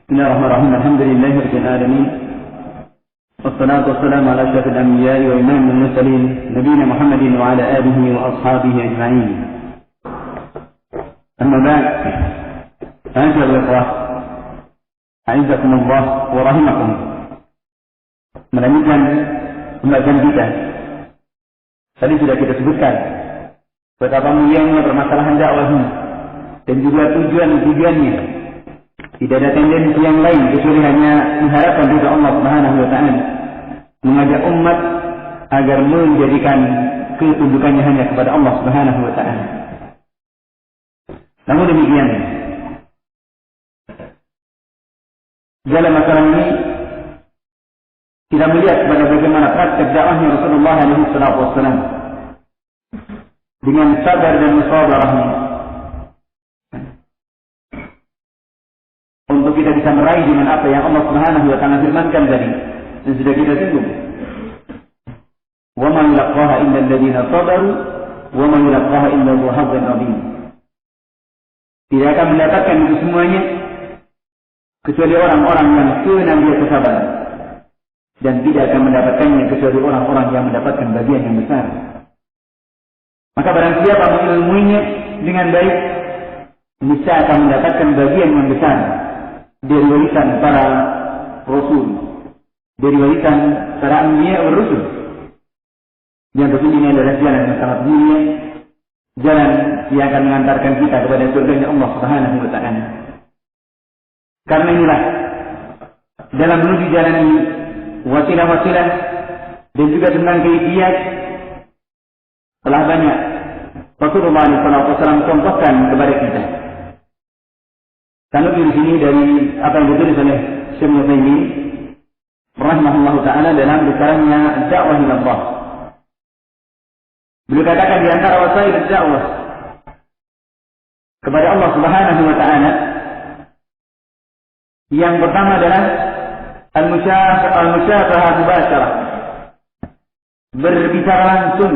بسم الله الرحمن الرحيم. الحمد لله رب العالمين، والصلاة والسلام على أشرف الأنبياء وإمام المرسلين نبينا محمد وعلى آله وأصحابه أجمعين. أما بعد، أيها الإخوة أعزكم الله ورحمكم. Melanjutkan pembelajaran kita. Tadi sudah kita sebutkan betapa mulianya permasalahan dakwah ini dan juga tujuannya. Tidak ada tendensi yang lain kecuali hanya mengharapkan ridha Allah Subhanahu wa taala, mengajak umat agar menjadikan ketundukannya hanya kepada Allah Subhanahu wa taala. Namun demikian, dalam masalah ini kita melihat pada bagaimana praktek dakwahnya Rasulullah SAW dengan sabar dan musawarahnya, untuk kita bisa meraih dengan apa yang Allah Subhanahu wa taala firmankan tadi dan sudah kita singgung. Wa ma yulaqaha illa alladziina sabaru wa ma yulaqaha illa dzu hazzin 'adzim. Tidak akan mendapatkan itu semuanya kecuali orang-orang yang senantiasa sabar, dan tidak akan mendapatkannya kecuali orang-orang yang mendapatkan bagian yang besar. Maka barang siapa mengilmuinya dengan baik, bisa akan mendapatkan bagian yang besar dari warisan para rasul, dari warisan para anbiya wa rasul. Yang ini adalah jalan yang sangat mulia, jalan yang akan mengantarkan kita kepada surganya Allah Subhanahu wa taala. Karena inilah, dalam menuju jalan ini, wasilah-wasilah dan juga tentang keiktiat telah banyak Rasulullah SAW contohkan kepada kita. Kami di sini dari apa yang ditulis oleh Syekh Utsaimin rahimahullah taala dalam risalahnya Dakwah ila Allah. Beliau katakan di antara wasail dakwah kepada Allah Subhanahu wa taala, yang pertama adalah al-musyafahah mubasyarah, berbicara langsung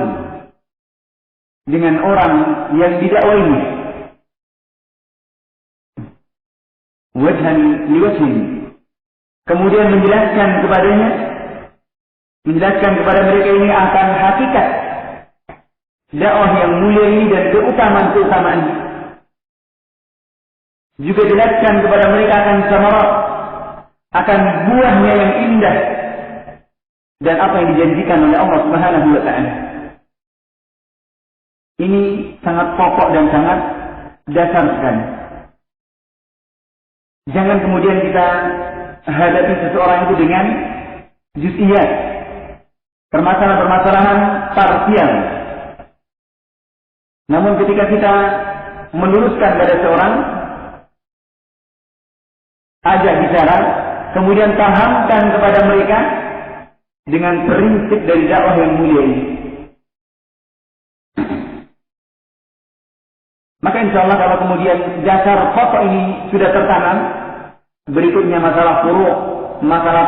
dengan orang yang didakwainya, wajhan liwajhin, kemudian menjelaskan kepadanya, menjelaskan kepada mereka ini akan hakikat dakwah yang mulia ini dan keutamaan-keutamaannya. Juga jelaskan kepada mereka akan samarat, akan buahnya yang indah dan apa yang dijanjikan oleh Allah Subhanahu wa taala. Ini sangat pokok dan sangat dasar sekali. Jangan kemudian kita hadapi seseorang itu dengan juz'iyat, permasalahan-permasalahan parsial. Namun ketika kita meluruskan pada seorang, ajak bicara, kemudian pahamkan kepada mereka dengan prinsip dari dakwah yang mulia ini, maka insya Allah kalau kemudian dasar pokok ini sudah tertanam, berikutnya masalah furu', masalah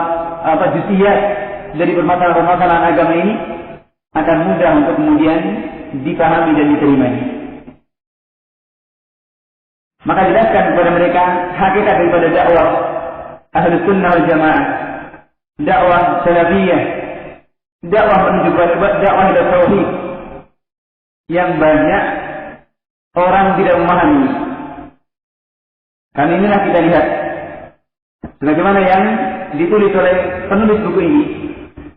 juz'iyat dari permasalahan-permasalahan agama ini akan mudah untuk kemudian dipahami dan diterimanya. Maka jelaskan kepada mereka hakikat daripada dakwah Ahlus Sunnah wal Jamaah, dakwah salafiyah, dakwah menuju kepada dakwah ila tauhid, yang banyak orang tidak memahami. Karena inilah kita lihat bagaimana yang ditulis oleh penulis buku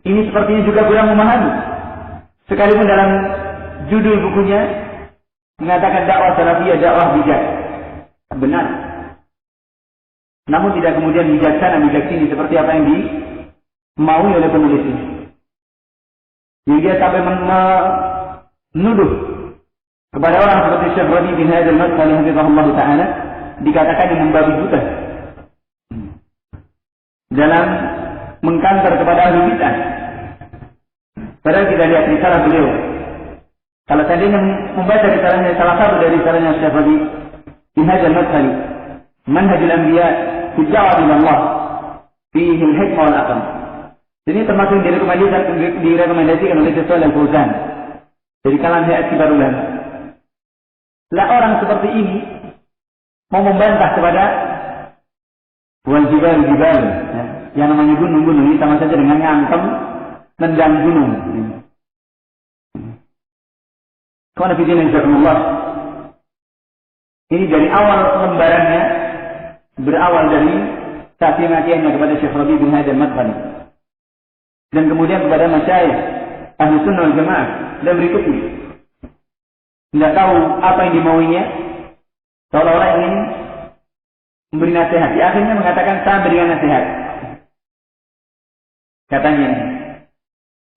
ini sepertinya juga kurang memahami. Sekalipun dalam judul bukunya mengatakan dakwah salafiyah, dakwah bijak, benar. Namun tidak kemudian bijaksana, bijaksini seperti apa yang dimaui oleh penulis ini. Jadi dia sampai menuduh kepada orang seperti Syekh Rabi bin Hadi al-Madkhali hafizahullah ta'ala, dikatakan yang membabi buta dalam mengkantar kepada ahli bid'ah. Padahal kita lihat risalah beliau, kalau seandainya membaca risalahnya, salah satu dari risalahnya Syekh Rabi bin Hadi al-Madkhali, Manhajul Anbiya fi Da'wah ila Allah, fihi al-hikmah wal aql. Ini termasuk direkomendasikan oleh Syekh Shalih Al-Fauzan dari kalangan hayat kibar ulama. Lah orang seperti ini mau membantah kepada Wal jibal, ya. Yang namanya gunung-gunung ini sama saja dengan ngantem nendang gunung. Qul fillah jazakumullah. Ini dari awal lembarannya berawal dari caci-makiannya kepada Syekh Rabi bin Hadi al-Madkhali. Dan kemudian kepada masyayikh Ahlu Sunnah wal Jamaah dan berikutnya. Tidak tahu apa yang dimauinya, seolah-olah ingin memberi nasihat. Di akhirnya mengatakan, saya berikan nasihat. Katanya,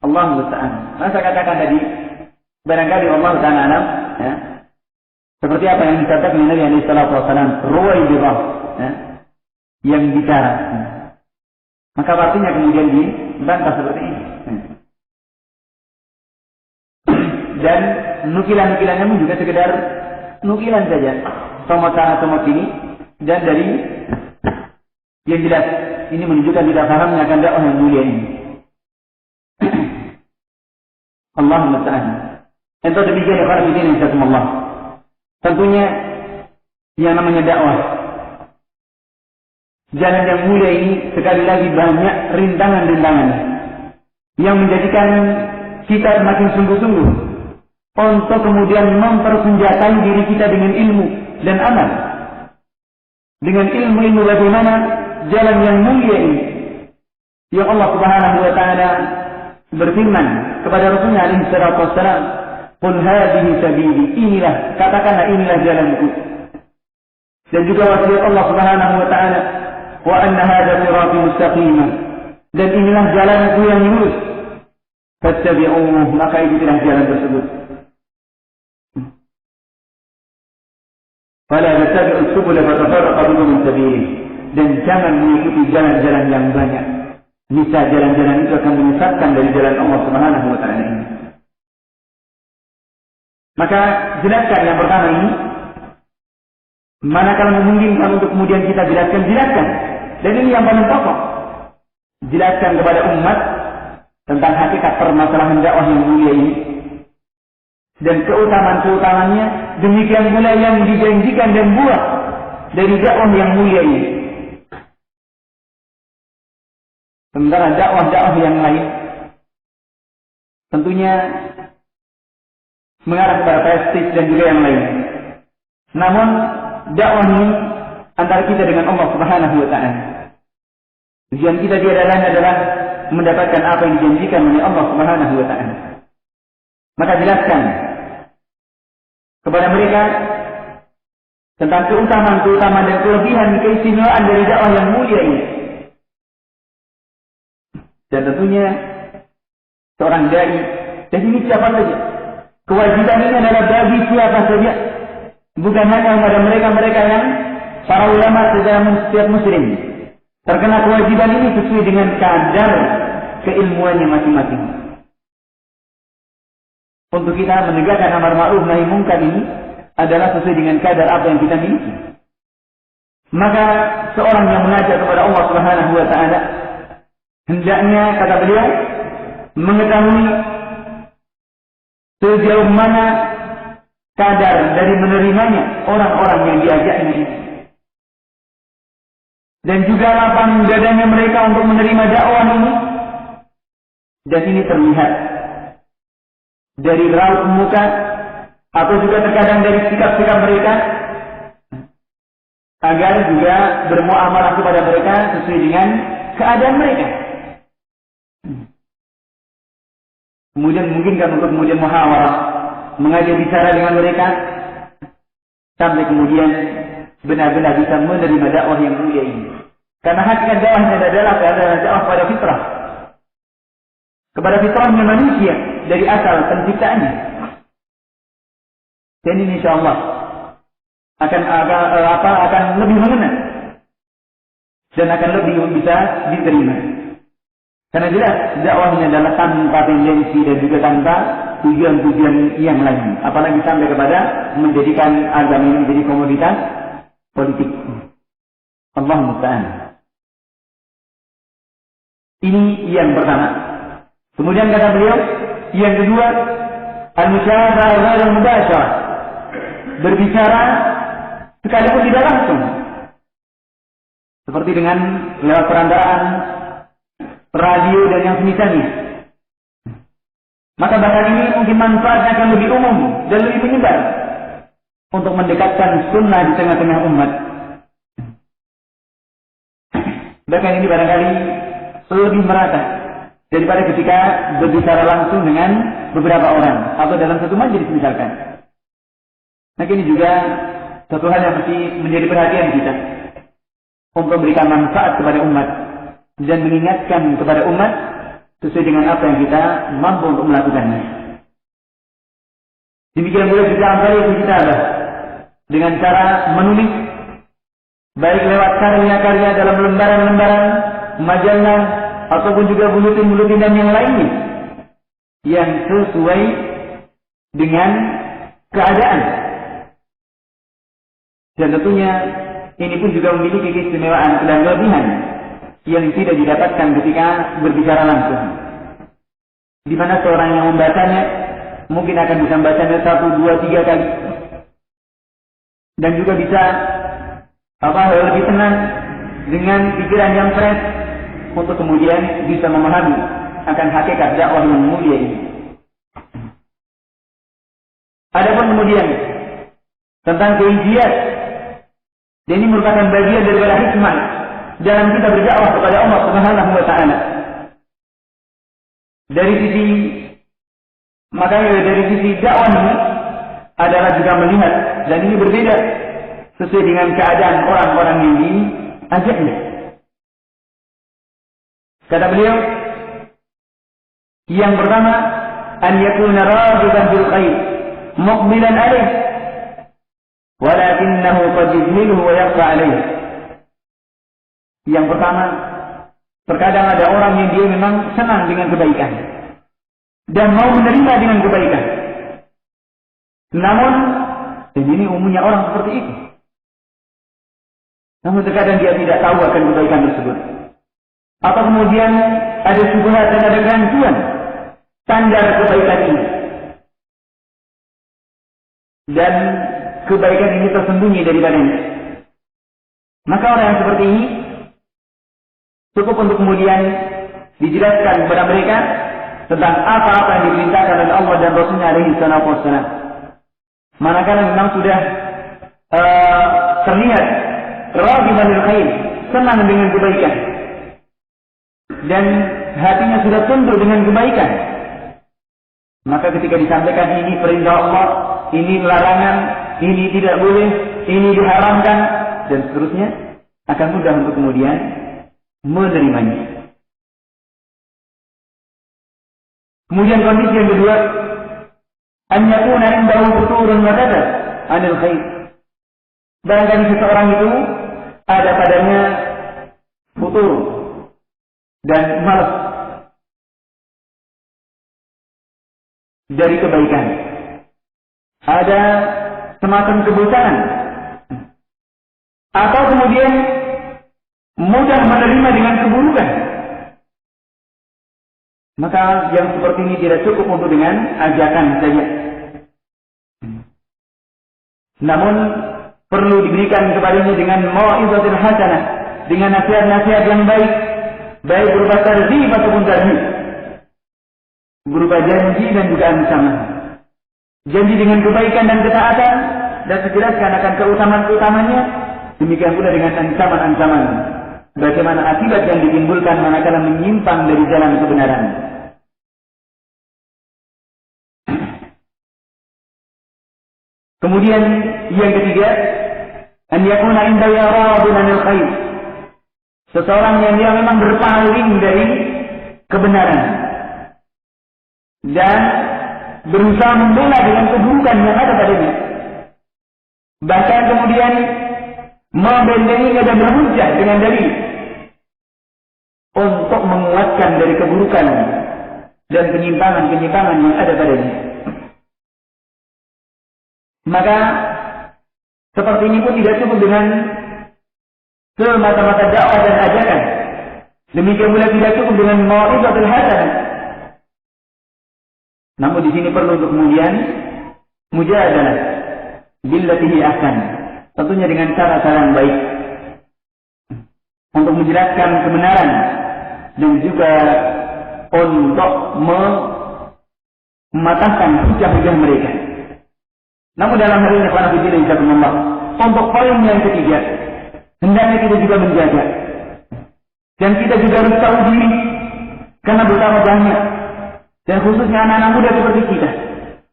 Allah musta'an. Masa katakan tadi, barangkali Allah Ta'ala alam, ya, seperti apa yang dikatakan oleh Nabi alaihi salatu wasallam, Ruwaibirah, ya, yang bicara. Maka artinya kemudian dibantah seperti ini. Dan nukilan-nukilannya pun juga sekedar nukilan saja. Somot sana, somot sini. Dan dari yang jelas, ini menunjukkan tidak pahamnya akan dakwah yang mulia ini. Allahumma ta'ala. Entah demikian ya para hadirin insyaallah. Tentunya yang namanya dakwah, jalan yang mulia ini sekali lagi banyak rintangan-rintangan yang menjadikan kita semakin sungguh-sungguh untuk kemudian mempersenjatai diri kita dengan ilmu dan amal. Dengan ilmu-ilmu bagaimana jalan yang mulia ini yang Allah Subhanahu wa taala berfirman kepada Rasulnya alaihi salatu wassalam, "Qul hadhihi sabili." Inilah, katakanlah inilah jalanku. Dan juga wasiat Allah Subhanahu wa taala, "Wa anna hadha sirati mustaqima." Dan inilah jalanku yang lurus. Fattabi'uhu, maka ikutilah jalan tersebut. Fala tattabi'us subula fatafarraqa bikum min sabilihi. Dan jangan mengikuti jalan-jalan yang banyak. Bisa jalan-jalan itu akan menyesatkan dari jalan Allah Subhanahu wa taala ini. Maka jelaskan yang pertama ini. Manakala memungkinkan untuk kemudian kita jelaskan. Dan ini yang paling pokok. Jelaskan kepada umat tentang hakikat permasalahan dakwah yang mulia ini. Dan keutamaan-keutamaannya, demikian pula yang dijanjikan dan buah dari dakwah yang mulia ini. Sementara dakwah-dakwah yang lain tentunya mengarah kepada prestis dan juga yang lain. Namun dakwah ini antara kita dengan Allah Subhanahu wa taala. Tujuan kita tiada lain adalah mendapatkan apa yang dijanjikan oleh Allah Subhanahu wa taala. Maka jelaskan kepada mereka tentang keutamaan dan kelebihan keistimewaan dari dakwah yang mulia ini. Dan tentunya seorang dai, dan ini siapa saja. Kewajiban ini adalah bagi siapa saja. Bukan hanya kepada mereka-mereka yang para ulama setiap muslim. Terkena kewajiban ini sesuai dengan kadar keilmuannya masing-masing. Untuk kita menegakkan amar ma'ruf nahi munkar ini adalah sesuai dengan kadar apa yang kita miliki. Maka seorang yang mengajak kepada Allah Subhanahu wa taala hendaknya, kata beliau, mengetahui sejauh mana kadar dari menerimanya orang-orang yang diajaknya ini. Dan juga lapang dadanya mereka untuk menerima dakwah ini. Dan ini terlihat dari raut muka atau juga terkadang dari sikap-sikap mereka, agar juga bermuamalah kepada mereka sesuai dengan keadaan mereka. Kemudian memungkinkan untuk kemudian muhawarah, mengajak bicara dengan mereka, sampai kemudian benar-benar bisa menerima dakwah yang mulia ini. Karena hakikat dakwahnya adalah dakwah pada fitrah, kepada fitrahnya manusia dari asal penciptaannya. Dan ini insyaallah akan lebih mengena dan akan lebih bisa diterima. Karena jelas dakwahnya adalah tanpa tendensi dan juga tanpa tujuan-tujuan yang lain. Apalagi sampai kepada menjadikan agama ini menjadi komoditas politik. Allahumma musta'an. Ini yang pertama. Kemudian kata beliau, yang kedua, al-musyawarah ghairu mubasyarah. Berbicara sekalipun tidak langsung. seperti dengan lewat perantaraan radio dan yang semisalnya. Maka bahkan ini mungkin manfaatnya akan lebih umum dan lebih menyebar untuk mendekatkan sunnah di tengah-tengah umat. Bahkan ini barangkali lebih merata daripada ketika berbicara langsung dengan beberapa orang atau dalam satu majelis misalkan. Nah, ini juga satu hal yang mesti menjadi perhatian kita untuk memberikan manfaat kepada umat dan mengingatkan kepada umat sesuai dengan apa yang kita mampu untuk melakukannya. Demikian pula juga antara itu kita dengan cara menulis, baik lewat karya-karya dalam lembaran-lembaran majalah ataupun juga buletin-buletin dan yang lainnya yang sesuai dengan keadaan. Dan tentunya ini pun juga memiliki keistimewaan dan kelebihan yang tidak didapatkan ketika berbicara langsung. Di mana seorang yang membacanya mungkin akan bisa membacanya 1, 2, 3 kali. Dan juga bisa lebih tenang dengan pikiran yang fresh untuk kemudian bisa memahami akan hakikat dakwah yang mulia ini. Adapun kemudian tentang keijtihadan, dan ini merupakan bagian daripada hikmah dalam kita berdakwah kepada Allah Subhanahu wa taala. Dari sisi dakwah ini adalah juga melihat, dan ini berbeda sesuai dengan keadaan orang-orang yang diajaknya. Kata beliau, yang pertama, an yakuna raghiban fil khair, muqbilan alaih, walakinnahu qad yuzhiluhu wa yakhfa alaih. Yang pertama, terkadang ada orang yang dia memang senang dengan kebaikan dan mau menerima dengan kebaikan. Namun, dan ini umumnya orang seperti itu. Namun terkadang dia tidak tahu akan kebaikan tersebut. Atau kemudian ada syubhat dan ada kerancuan standar kebaikan ini. Dan kebaikan ini tersembunyi daripadanya. Maka orang yang seperti ini cukup untuk kemudian dijelaskan kepada mereka tentang apa-apa yang diperintahkan oleh Allah dan Rasulnya alaihi salatu wassalam. Manakala memang sudah terlihat raghiban lil khair, senang dengan kebaikan, dan hatinya sudah tunduk dengan kebaikan, maka ketika disampaikan ini perintah Allah, ini larangan, ini tidak boleh, ini diharamkan, dan seterusnya, akan mudah untuk kemudian menerimanya. Kemudian kondisi yang kedua, an yakuna indahu futurun wa kadar anil khair. Barangkali seseorang itu ada padanya futur dan malas dari kebaikan. Ada semacam kebosanan. Atau kemudian mudah menerima dengan keburukan. Maka yang seperti ini tidak cukup untuk dengan ajakan saja. Namun perlu diberikan kepadanya dengan mau'izatul hasanah, dengan nasihat-nasihat yang baik, baik berupa targhib ataupun tarhib, berupa janji dan juga ancaman. Janji dengan kebaikan dan ketaatan, dan dijelaskan akan keutamaan-keutamanya. Demikian pula dengan ancaman-ancaman, bagaimana akibat yang ditimbulkan manakala menyimpang dari jalan kebenaran. Kemudian yang ketiga, an yakuna inda yaradun anil khair. Seseorang yang dia memang berpaling dari kebenaran dan berusaha membela dengan keburukan yang ada padanya. Bahkan kemudian membentenginya dan berhujjah dengan dalil untuk menguatkan dari keburukan dan penyimpangan-penyimpangan yang ada padanya. Maka seperti ini pun tidak cukup dengan semata-mata dakwah dan ajakan. Demikian pula tidak cukup dengan mau'izatul hasanah. Namun di sini perlu untuk kemudian mujadalah billati hi ahsan. Tentunya dengan cara-cara yang baik. untuk menjelaskan kebenaran dan juga untuk mematahkan hujah-hujah mereka. Namun dalam hal ini para hadirin insyaallah, untuk poin yang ketiga, hendaknya kita juga menjaga dan kita juga harus tahu diri, karena betapa banyak dan khususnya anak-anak muda seperti kita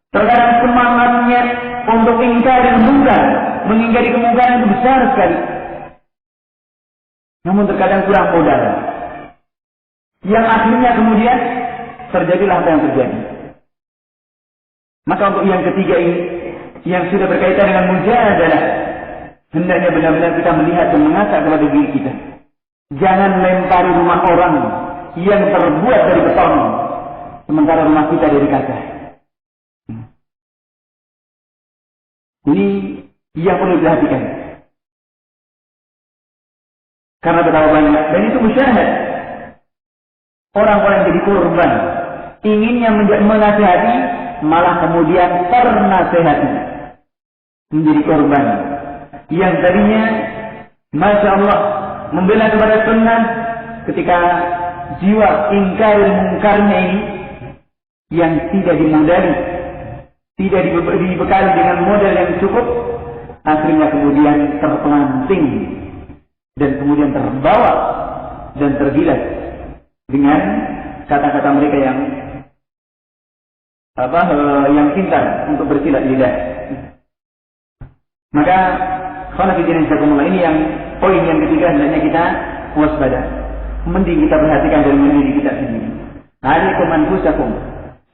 terkadang semangatnya untuk ingkari munkar, mengingkari kemungkaran itu besar sekali, namun terkadang kurang modal, yang akhirnya kemudian terjadilah apa yang terjadi. Maka untuk yang ketiga ini, yang sudah berkaitan dengan mujadalah, hendaknya benar-benar kita melihat dan mengasah kepada diri kita. Jangan lempari rumah orang yang terbuat dari beton, sementara rumah kita dari kaca. Ini yang perlu diperhatikan. Karena betapa banyak, dan itu musyahad. Orang-orang jadi korban, inginnya menasihati, malah kemudian ternasihati, menjadi korban. Yang tadinya, Masya Allah, membela kepada sunnah, ketika jiwa ingkar mungkarnya ini, yang tidak dimodali, tidak dibekali dengan modal yang cukup, akhirnya kemudian terpelanting, dan kemudian terbawa, dan tergilas, dengan kata-kata mereka yang pintar untuk bersilat lidah. Maka khonafidin insyaallah, ini yang poin yang ketiga, hendaknya kita waspada. Mending kita perhatikan dari diri kita sendiri. Alaikum anfusakum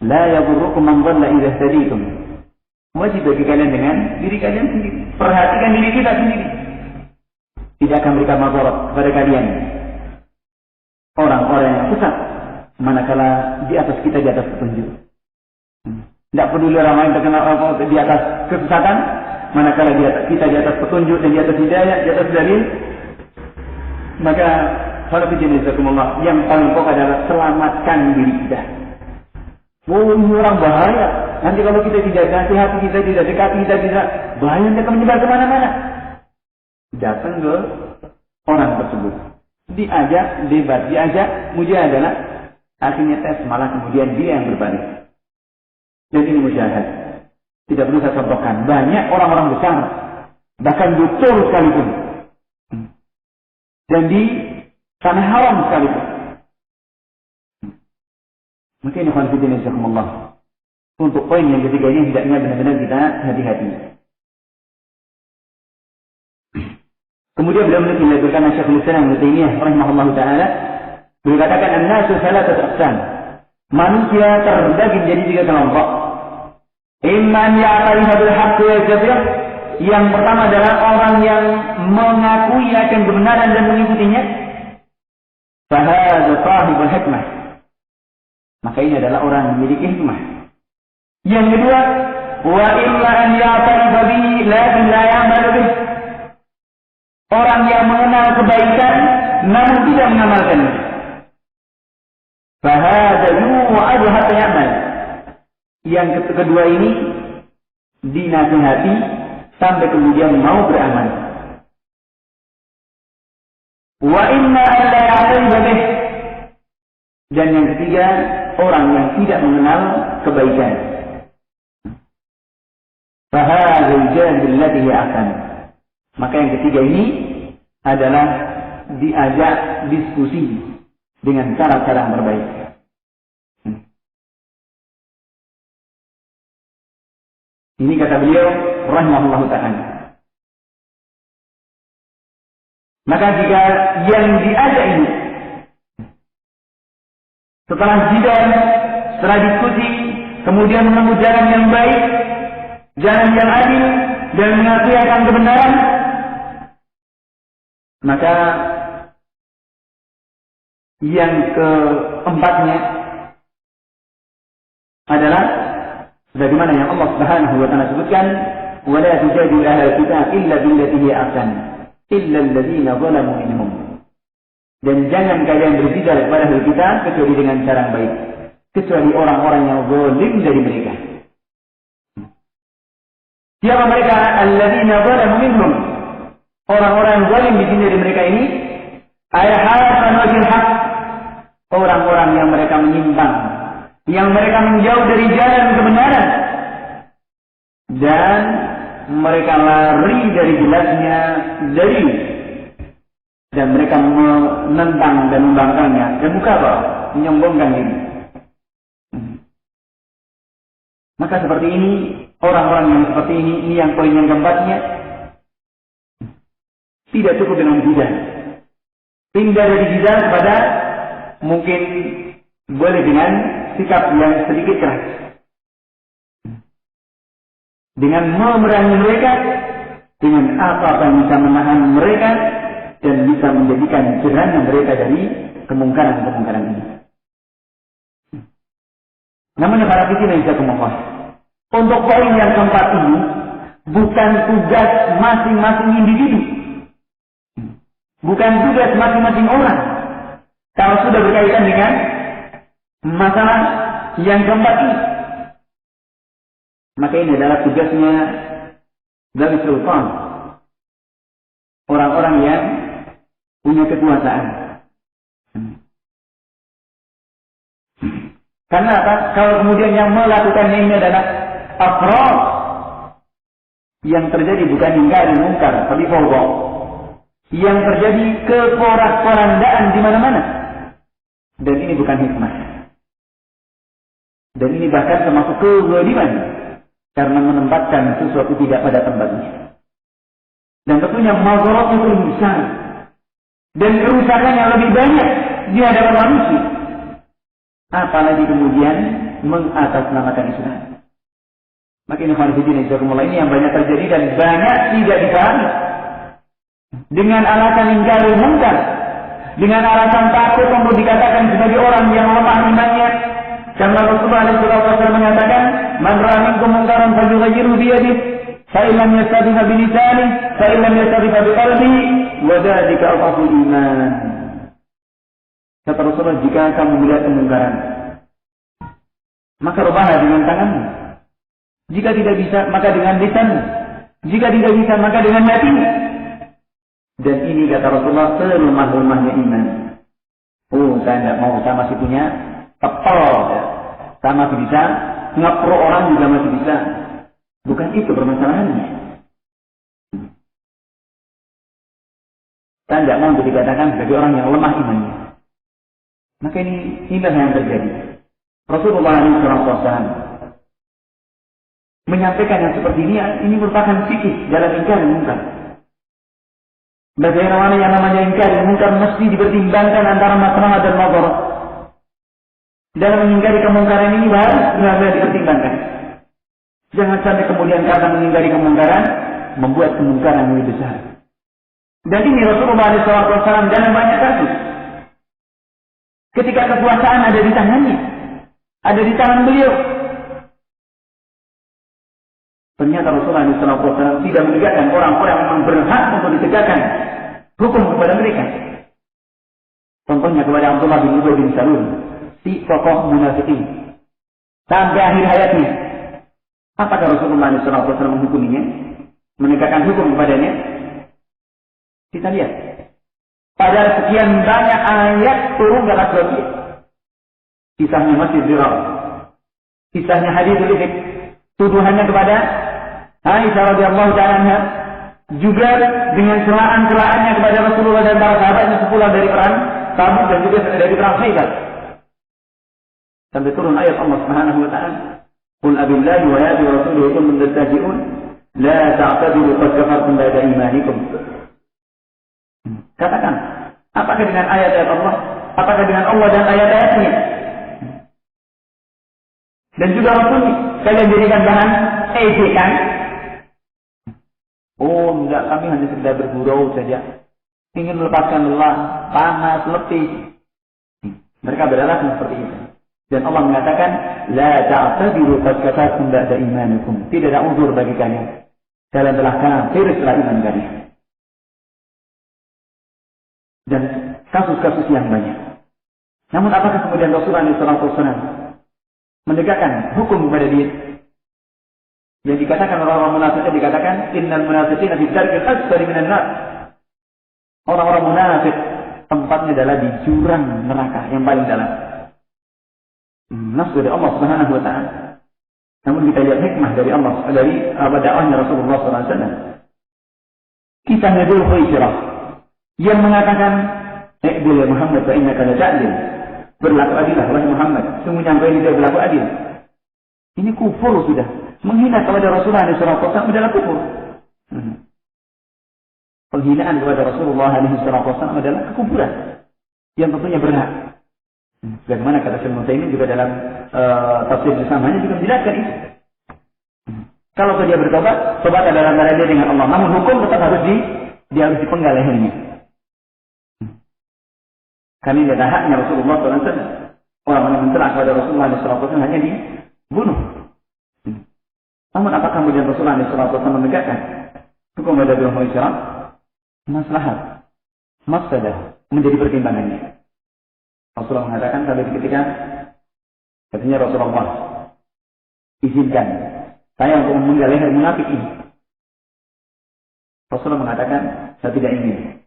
la yadurrukum man dhalla idza ihtadaytum. Wajib bagi kalian dengan diri kalian sendiri. Perhatikan diri kita sendiri. Tidak akan memberikan madarat kepada kalian orang-orang yang sesat, manakala di atas kita di atas petunjuk. Tidak peduli orang lain terkenal di atas kesesatan, manakala kita di atas petunjuk dan di atas hidayah, di atas dalil. Maka kalau bismillah, yang paling pokok adalah selamatkan diri kita. Ini orang bahaya. Nanti kalau kita tidak nasihati, kita tidak dekati, kita tidak, bahaya akan menyebar kemana-mana. Datang ke orang tersebut, diajak debat, diajak mujadalah, akhirnya tes, malah kemudian dia yang berbalik. Dan ini musyahad. Tidak perlu saya contohkan. Banyak orang-orang besar, bahkan doktor sekalipun, dan di tanah haram sekalipun. Mungkin khonfidin insyaallah, untuk poin yang ketiga ini hendaknya benar-benar kita hati-hati. Kemudian beliau menyebutkan Syekhul Islam Ibnu Taimiyah rahimahullahu taala, beliau katakan an-nasu salatatu aqsam. Manusia terbagi menjadi 3 kelompok. Imman ya'tarifu bil haqqi wa yajtahid. Yang pertama adalah orang yang mengakui akan kebenaran dan mengikutinya. Fa hadza sahibul hikmah. Maka ini adalah orang yang memiliki hikmah. Yang kedua, wa imma an ya'tarifu bihi lakin la ya'malu bih. Orang yang mengenal kebaikan namun tidak mengamalkannya. Fa hadza yu'adu hatta ya'mal. Yang kedua ini dinasihati sampai kemudian mau beramal. Wa inna an la ya'tarifu bih. Dan yang ketiga, orang yang tidak mengenal kebaikan. Fahadzal jadil ladzi akan. Maka yang ketiga ini adalah diajak diskusi dengan cara-cara yang terbaik. Ini kata beliau rahimahullahu ta'ala. Maka jika yang diajak ini setelah jidal, setelah diskusi, kemudian menempuh jalan yang baik, jalan yang adil, dan mengakui akan kebenaran, maka yang keempatnya adalah sebagaimana yang Allah Subhanahu wa taala sebutkan, "Wala tujadilu ahlal kitab illa billati hiya ahsan, illa alladziina zalamu minhum." Dan jangan kalian berbicara kepada ahli kitab kecuali dengan cara yang baik, kecuali orang-orang yang zalim dari mereka. Siapa mereka? Alladziina zalamu minhum. Orang-orang yang zalim di sini dari mereka ini Ayhan wajil haq, orang-orang yang mereka menyimpang, yang mereka menjauh dari jalan kebenaran, dan mereka lari dari jelasnya dalil, dan mereka menentang dan membangkangnya, dan mukabbar, menyombongkan diri. Maka seperti ini, orang-orang yang seperti ini yang poin yang keempatnya, tidak cukup dengan jidal. Pindah dari jidal kepada mungkin boleh dengan sikap yang sedikit keras. Dengan memerangi mereka, dengan apa yang bisa menahan mereka, dan bisa menjadikan jerahnya mereka dari kemungkaran-kemungkaran ini. Namun para pimpinan yang saya untuk poin yang keempat ini, bukan tugas masing-masing individu. Bukan tugas masing-masing orang. Kalau sudah berkaitan dengan masalah yang keempat ini. Maka ini adalah tugasnya dari sultan. Orang-orang yang punya kekuasaan. Karena apa? Kalau kemudian yang melakukannya ini adalah afrod, yang terjadi bukan ingkar mungkar, tapi fawda. Yang terjadi keporak-porandaan di mana-mana. Dan ini bukan hikmah. Dan ini bahkan termasuk kezaliman, karena menempatkan sesuatu tidak pada tempatnya. Dan tentunya mazharat itu lebih besar. Dan kerusakan yang lebih banyak di hadapan manusia. Apalagi kemudian mengatasnamakan Islam. Maka ini ini yang banyak terjadi dan banyak tidak dipahami. Dengan alasan ingkar mungkar, dengan alasan takut untuk dikatakan sebagai orang yang lemah imannya. Karena Rasulullah SAW mengatakan, "Man ra'a minkum munkaran falyughayyirhu bi yadihi, fa in lam yastati' bi lisanihi, fa in lam yastati' bi qalbihi, wa dzalika adhaful iman." Kata Rasulullah, jika kamu melihat kemungkaran, maka rubahlah dengan tanganmu. Jika tidak bisa, maka dengan lisanmu. Jika tidak bisa, maka dengan hatimu. Dan ini kata Rasulullah, selemah-lemahnya iman. Oh, saya tidak mau, saya masih punya tepel. Ya. Saya masih bisa, ngapro orang juga masih bisa. Bukan itu permasalahannya. Saya tidak mau dikatakan sebagai orang yang lemah imannya. Maka inilah yang terjadi. Rasulullah SAW menyampaikan yang seperti ini merupakan fikih dalam ingkar mungkar. Bagaimana yang namanya ingkar mungkar mesti dipertimbangkan antara maslahat dan madarat. Dalam mengingkari kemungkaran ini harus benar-benar dipertimbangkan. Jangan sampai kemudian karena mengingkari kemungkaran membuat kemungkaran yang lebih besar. Dan ini Rasulullah SAW dalam banyak kasus. Ketika kekuasaan ada di tangannya, ada di tangan beliau, ternyata Rasulullah SAW tidak menegakkan orang-orang yang berhak untuk ditegakkan hukum kepada mereka. Contohnya kepada Abdullah bin Ubay bin Salul, si tokoh munafikin, sampai akhir hayatnya. Apakah Rasulullah SAW menghukuminya, menegakkan hukum kepadanya? Kita lihat. Padahal sekian banyak ayat turun dalam surat ini. Kisahnya masih viral. Kisahnya hadithul ifk. Tuduhannya kepada Aisyah radhiyallahu ta'ala anha. Juga dengan celaan-celaannya kepada Rasulullah dan para sahabatnya sepulang dari perang Tabuk dan juga dari perang Khaibar. Sampai turun ayat Allah Subhanahu wa ta'ala. Qul abillahi wa ayati wa rasulihi kuntum tastahzi'un la ta'tadiru qad kafartum ba'da imanikum. Katakan, apakah dengan ayat-ayat Allah? Apakah dengan Allah dan ayat-ayatnya? Dan juga Rasulnya, kalian jadikan bahan ejekan? Oh, enggak, kami hanya sekedar bergurau saja. Ingin melepaskan lelah, panas, letih. Mereka beralasan seperti itu. Dan Allah mengatakan, la ta'tadiru qad kafartum ba'da imanikum. Tidak ada uzur bagi kalian. Kalian telah kafir setelah iman kalian. Dan kasus-kasus yang banyak. Namun apakah kemudian Rasulullah SAW menegakkan hukum kepada dia? Yang dikatakan orang-orang munafik dikatakan innal munafiqina fi darkil asfali minan nar. Orang-orang munafik tempatnya adalah di jurang neraka yang paling dalam. Nas dari Allah Subhanahu wa taala. Namun kita lihat hikmah dari Allah, dari dakwahnya Rasulullah SAW. Kisahnya Dzul Khuwaisirah yang mengatakan, "Iqbil ya Muhammad fa innaka la ta'dil." Berlaku adillah wahai Muhammad, sungguhnya engkau ini tidak berlaku adil. Ini kufur sudah. Menghina kepada Rasulullah SAW adalah kufur. Penghinaan kepada Rasulullah SAW adalah kekufuran yang tentunya berat. Bagaimana kata Syekh Muhammad juga dalam tafsir bersamanya juga menjelaskan itu. Kalau dia bertobat, tobat adalah antara dia dengan Allah. Namun hukum tetap harus dia harus dipenggal lehernya. Karena ini adalah haknya Rasulullah SAW. Orang yang mencela kepada Rasulullah SAW hanya dibunuh. Namun apakah kemudian Rasulullah SAW menegakkan hukum pada Dzul Khuwaisirah? Maslahat, mafsadah menjadi pertimbangannya. Rasulullah mengatakan pada ketika katanya Rasulullah izinkan saya untuk memenggal leher munafik ini. Rasulullah mengatakan saya tidak ingin.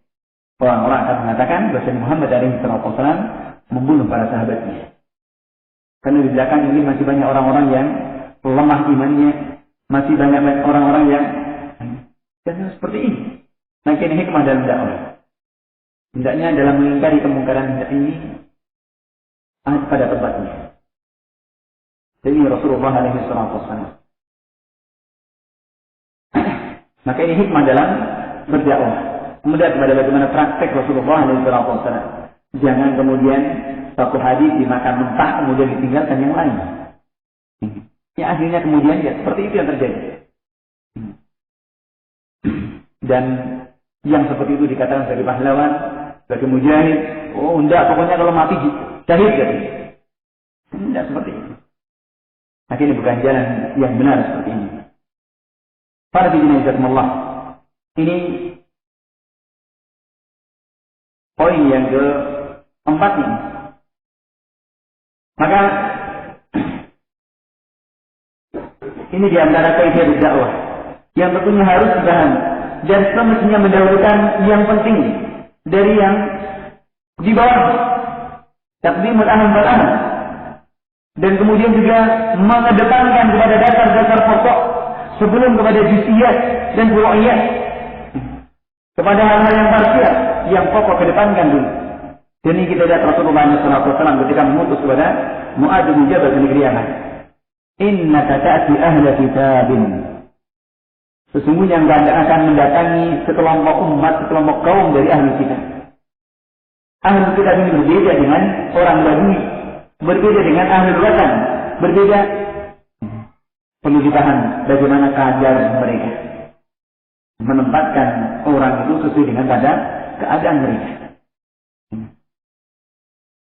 Orang-orang akan mengatakan bahwa Muhammad SAW membunuh para sahabatnya. Karena di belakang ini masih banyak orang-orang yang lemah imannya, masih banyak orang-orang yang seperti ini. Maka ini hikmah dalam dakwah. Hendaknya dalam mengingkari kemungkaran hendak ini pada tempatnya. Jadi Rasulullah SAW. Maka ini hikmah dalam berdakwah. Kemudian kepada bagaimana praktek Rasulullah SAW. Jangan kemudian satu hadis dimakan mentah kemudian ditinggalkan yang lain. Ya akhirnya kemudian ya seperti itu yang terjadi. Dan yang seperti itu dikatakan sebagai pahlawan, sebagai mujahid. Oh enggak, pokoknya kalau mati syahid gitu. Enggak seperti itu. Maka ini bukan jalan yang benar seperti ini. Para hadirin Allah. Ini poin yang keempat ini. Maka ini diantara kaidah dakwah yang tentunya harus dipahami dan semestinya mendahulukan yang penting dari yang di bawah. Taqdimul aham wal aham. Dan kemudian juga mengedepankan kepada dasar-dasar pokok sebelum kepada juz'iyat dan furu'iyat. Kepada hal-hal yang parsial, yang pokok kedepankan dulu. Dan ini kita lihat Rasulullah SAW ketika mengutus kepada Mu'adz bin Jabal ke negeri Yaman. Innaka ta'ti ahla kitabin. Sesungguhnya engkau akan mendatangi sekelompok umat, sekelompok kaum dari ahli kitab. Ahli kitab ini berbeda dengan orang Badui, berbeda dengan ahli watan, berbeda. Perlu dipahami bagaimana keadaan mereka. Menempatkan orang itu sesuai dengan keadaan mereka.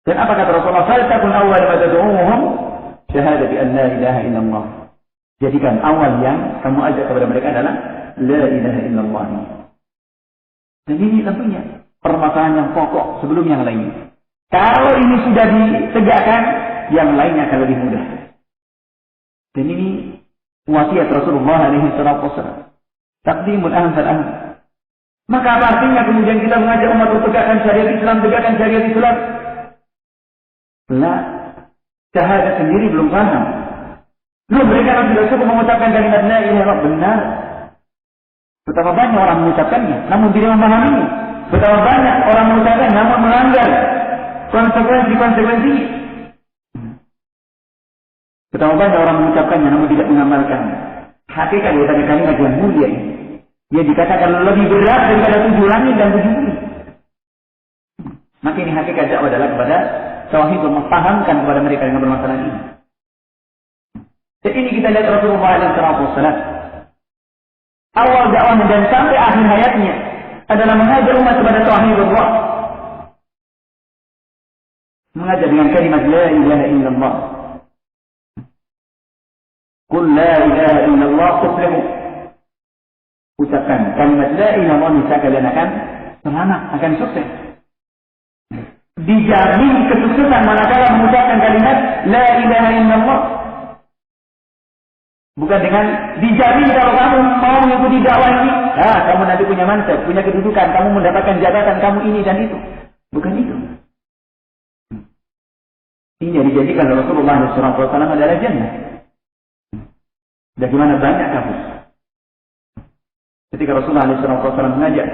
Dan apa kata Rasulullah? Faltakun awwal ma tad'uuhum syahadati an la ilaha illallah. Jadikan awal yang kamu ajak kepada mereka adalah la ilaha illallah. Dan ini tentunya permasalahan yang pokok sebelum yang lainnya. Kalau ini sudah ditegakkan, yang lainnya akan lebih mudah. Dan ini wasiat Rasulullah SAW. Taqdimul aham fal aham. Maka apa artinya kemudian kita mengajak umat untuk tegakkan syariat Islam, tegakkan syariat Islam? Nah, syahadat sendiri belum paham. Belum mereka yang sudah cukup mengucapkan kalimat la ilaha illallah benar. Betapa banyak orang mengucapkannya, namun tidak memahaminya. Betapa banyak orang mengucapkan namun melanggar konsekuensi. Betapa banyak orang mengucapkannya namun tidak mengamalkan. Hakikat daripada kalimat yang mulia ini. Dia dikatakan lebih berat daripada 7 langit dan 7 bumi. Maka ini hakikat dakwah adalah kepada tauhid, memahamkan kepada mereka dengan permasalahan ini. Dan ini kita lihat Rasulullah SAW. Awal dakwahnya dan sampai akhir hayatnya adalah mengajak umat kepada tauhid Allah. Mengajak dengan kalimat la ilaha illallah. Qul la ilaha illallah tuflihu. Ucapkan kalimat la ilaha illallah, maka kalian akan selamat, akan sukses. Dijamin kesuksesan manakala mengucapkan kalimat la ilaha illallah. Bukan dengan dijamin kalau kamu mau mengikuti dakwah ini, kamu nanti punya mansab, punya kedudukan, kamu mendapatkan jabatan, kamu ini dan itu. Bukan itu. Ini yang dijadikan oleh Rasulullah SAW adalah jannah. Bagaimana banyak kasus. Ketika Rasulullah SAW mengajak,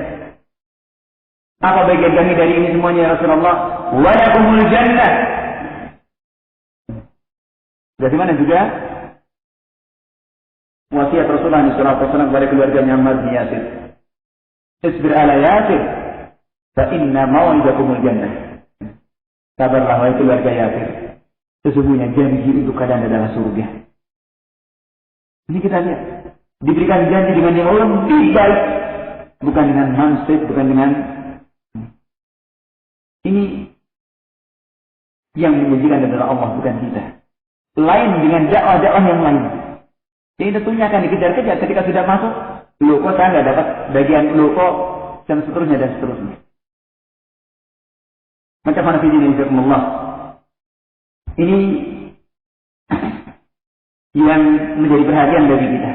apa bagian kami dari ini semuanya ya Rasulullah? Walakumul jannah. Bagaimana juga wasiat Rasulullah SAW kepada keluarganya Ammar bin Yasir. Isbir ala Yasir, fa inna mau'idakumul jannah. Sabarlah wahai keluarga Yasir. Sesungguhnya janji untuk kalian adalah surga. Ini kita lihat. Diberikan janji dengan yang lebih baik. Bukan dengan mansib, bukan dengan... Ini yang menjanjikan adalah Allah, bukan kita. Lain dengan dakwah-dakwah yang lain. Jadi tentunya akan dikejar-kejar ketika sudah masuk. Loh kok saya nggak dapat bagian loh kok, dan seterusnya dan seterusnya. Macam mana fi'ilnya Allah. Ini yang menjadi perhatian bagi kita.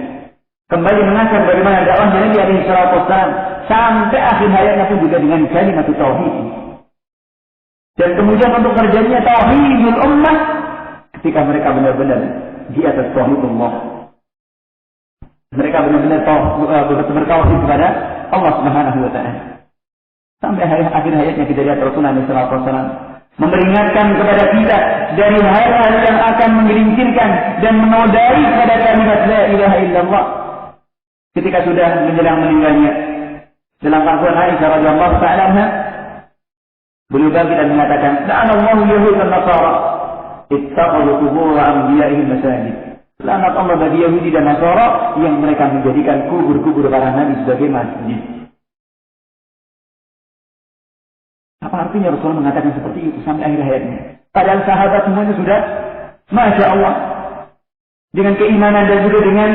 Kembali mengajar bagaimana dakwah Nabi alaihi salatu wassalam sampai akhir hayatnya pun juga dengan kalimat tauhid. Dan kemudian untuk terjadinya tauhidul ummah ketika mereka benar-benar di atas tauhidullah. Mereka benar-benar bertauhid kepada Allah Subhanahu wa taala. Sampai akhir hayatnya kita lihat Rasulullah SAW memperingatkan kepada kita dari hal-hal yang akan menggelincirkan dan menodai pada kalimat la ilaha illallah. Ketika sudah menjelang meninggalnya, dalam pengakuan Aisyah radhiyallahu ta'ala anha, beliau bangkit dan mengatakan, "La'anallahu yahud dan nasara ittakhadhu qubur anbiya'ihim masajid." Laknat Allah bagi Yahudi dan Nasara yang mereka menjadikan kubur-kubur para nabi sebagai masjid. Apa artinya Rasulullah mengatakan seperti itu sampai akhir hayatnya? Padahal sahabat semuanya sudah, Masya Allah, dengan keimanan dan juga dengan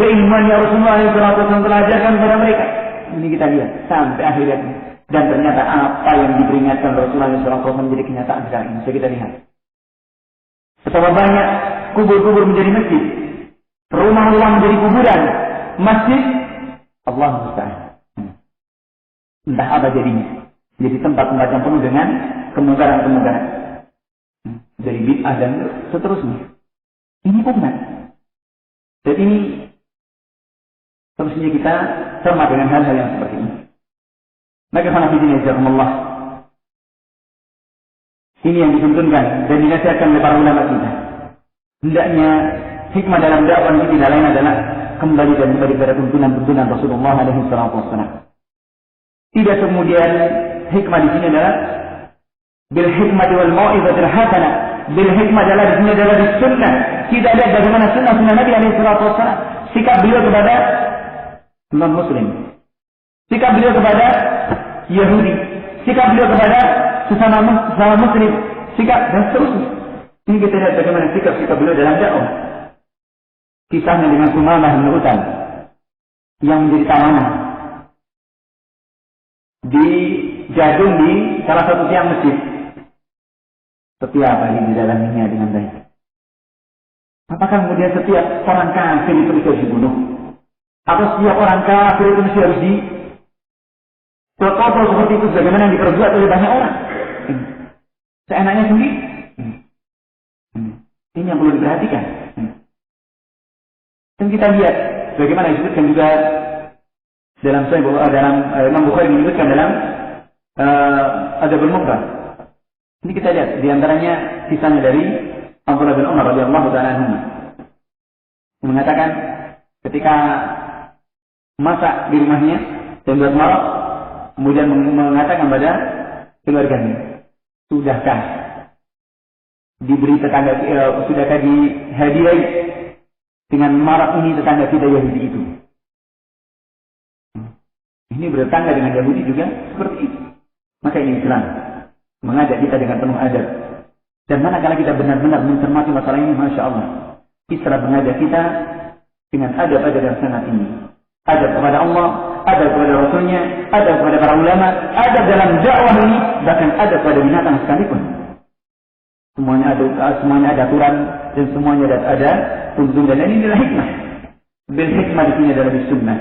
keilmuan yang Rasulullah SAW telah ajarkan kepada mereka. Ini kita lihat sampai akhir hayatnya. Dan ternyata apa yang diperingatkan Rasulullah SAW menjadi kenyataan sekarang ini. Bisa kita lihat. Betapa banyak kubur-kubur menjadi masjid, rumah-rumah menjadi kuburan, masjid, Allah musta'an. Entah apa jadinya. Jadi tempat-tempat yang penuh dengan kemungkaran-kemungkaran. Dari bid'ah dan seterusnya. Ini benar. Dan ini semestinya kita cermat dengan hal-hal yang seperti ini. Maka hanafiddin jazakumullah. Ini yang dituntunkan dan dinasihatkan oleh para ulama kita. Hendaknya hikmah dalam dakwah ini tidak lain adalah kembali kepada tuntunan-tuntunan Rasulullah SAW. Tidak kemudian hikmah di sini adalah bil hikmati wal mau'izatil hasanah. Bil hikmah adalah di sini adalah di sunnah. Kita lihat bagaimana sunnah Nabi SAW. Sikap beliau kepada non-Muslim, sikap beliau kepada Yahudi, sikap beliau kepada sesama Muslim, sikap dan seterusnya. Ini kita lihat bagaimana sikap beliau dalam dakwah. Kisahnya dengan Sumamah bin Utsal yang menjadi tawanan di jadung di salah satu tiang masjid. Setiap hari di dalamnya dengan baik. Apakah kemudian setiap orang kafir itu harus dibunuh? Atau setiap orang kafir itu mesti harus dipotong seperti itu sebagaimana yang diperbuat oleh banyak orang? Seenaknya sendiri. Ini yang perlu diperhatikan. Dan kita lihat bagaimana disebutkan juga dalam Imam Bukhari menyebutkan dalam Adabul Mufrad. Ini kita lihat diantaranya kisahnya dari Abdullah bin Umar radhiyallahu ta'ala anhu mengatakan ketika masak di rumahnya dan buat marok, kemudian mengatakan pada keluarganya, sudahkah diberi tetangga, sudahkah dihadiahi dengan marok ini tetangga kita Yahudi itu? Ini bertetangga dengan Yahudi juga seperti itu. Maka ini Islam mengajak kita dengan penuh adab. Dan manakala kita benar-benar mencermati masalah ini, Masya Allah, Islam mengajak kita dengan adab-adab yang sangat tinggi. Adab kepada Allah, adab kepada Rasulnya, adab kepada para ulama, adab dalam dakwah ini, bahkan adab kepada binatang sekalipun. Semuanya ada aturan dan semuanya ada tuntunan, dan ini adalah hikmah. Bil hikmah di sini adalah bis sunnah.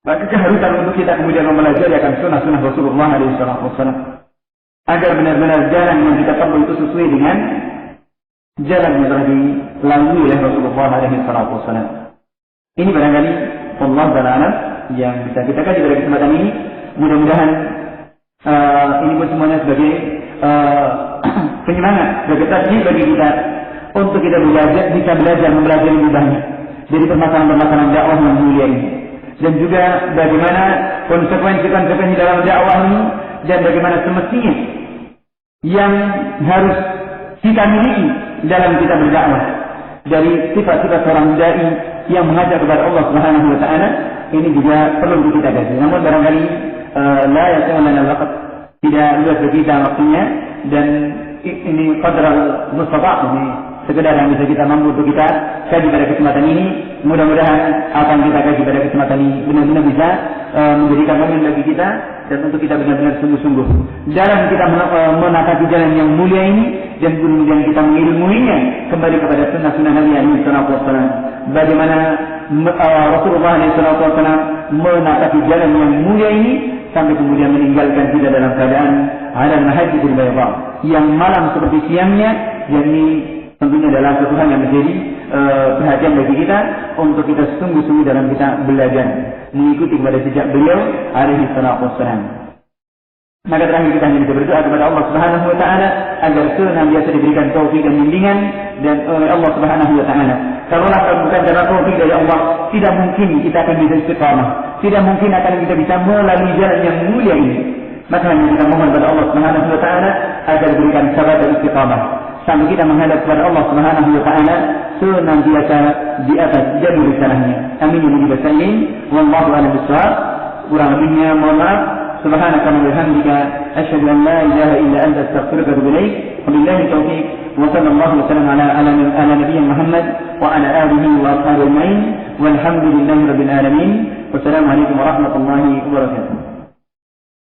Maka keharusan untuk kita kemudian mempelajari akan sunnah-sunnah Rasulullah SAW agar benar-benar jalan yang kita tempuh itu sesuai dengan jalan yang telah dilalui oleh Rasulullah SAW. Ini barangkali Allah Ta'ala yang bisa kita kaji pada kesempatan ini. Mudah-mudahan ini pun semuanya sebagai penyemangat, sebagai tasbih bagi kita untuk kita belajar mempelajari lebih banyak dari permasalahan-permasalahan dakwah yang mulia ini, dan juga bagaimana konsekuensi-konsekuensi dalam dakwah ini, dan bagaimana semestinya yang harus kita miliki dalam kita berdakwah dari sifat-sifat seorang dai yang mengajak kepada Allah Subhanahu wa taala. Ini juga perlu kita kaji. Namun barangkali la yas'aluna al-waqt, tidak luas bagi kita waktunya, dan ini qadral mustata', ini sekedar yang bisa kita mampu untuk kita kaji pada kesempatan ini. Mudah-mudahan apa yang kita kaji pada kesempatan ini benar-benar bisa menjadikan momen bagi kita, dan untuk kita benar-benar sungguh-sungguh dalam kita menapaki jalan yang mulia ini, dan kemudian kita mengilmuinya kembali kepada sunnah-sunnah Nabi SAW. Bagaimana Rasulullah SAW menapaki jalan yang mulia ini sampai kemudian meninggalkan kita dalam keadaan ala mahajjatul bayda, yang malam seperti siangnya. Yang ini tentunya adalah satu hal yang menjadi perhatian bagi kita untuk kita sungguh-sungguh dalam kita belajar mengikuti kepada jejak beliau alaihi salatu wassalam. Maka terakhir kita hanya bisa berdoa kepada Allah Subhanahu wa taala agar senantiasa diberikan taufik dan bimbingan dan oleh Allah Subhanahu wa taala. Kalaulah bukan karena taufik dari Allah, tidak mungkin kita akan bisa istiqamah, tidak mungkin akan kita bisa melalui jalan yang mulia ini. Maka hanya kita mohon kepada Allah Subhanahu wa taala agar diberikan sabar dan istiqamah sampai kita menghadap kepada Allah Subhanahu wa taala senantiasa di atas jalur risalahnya. Amin ya rabbal alamin. Wallahu a'lam bishawab. Kurang lebihnya mohon maaf. سبحانك وبحمدك أشهد أن لا إله إلا أنت أستغفرك وأتوب إليك وبالله التوفيق وصلى الله وسلم على نبينا محمد وعلى آله وأصحابه أجمعين والحمد لله رب العالمين والسلام عليكم ورحمة الله وبركاته.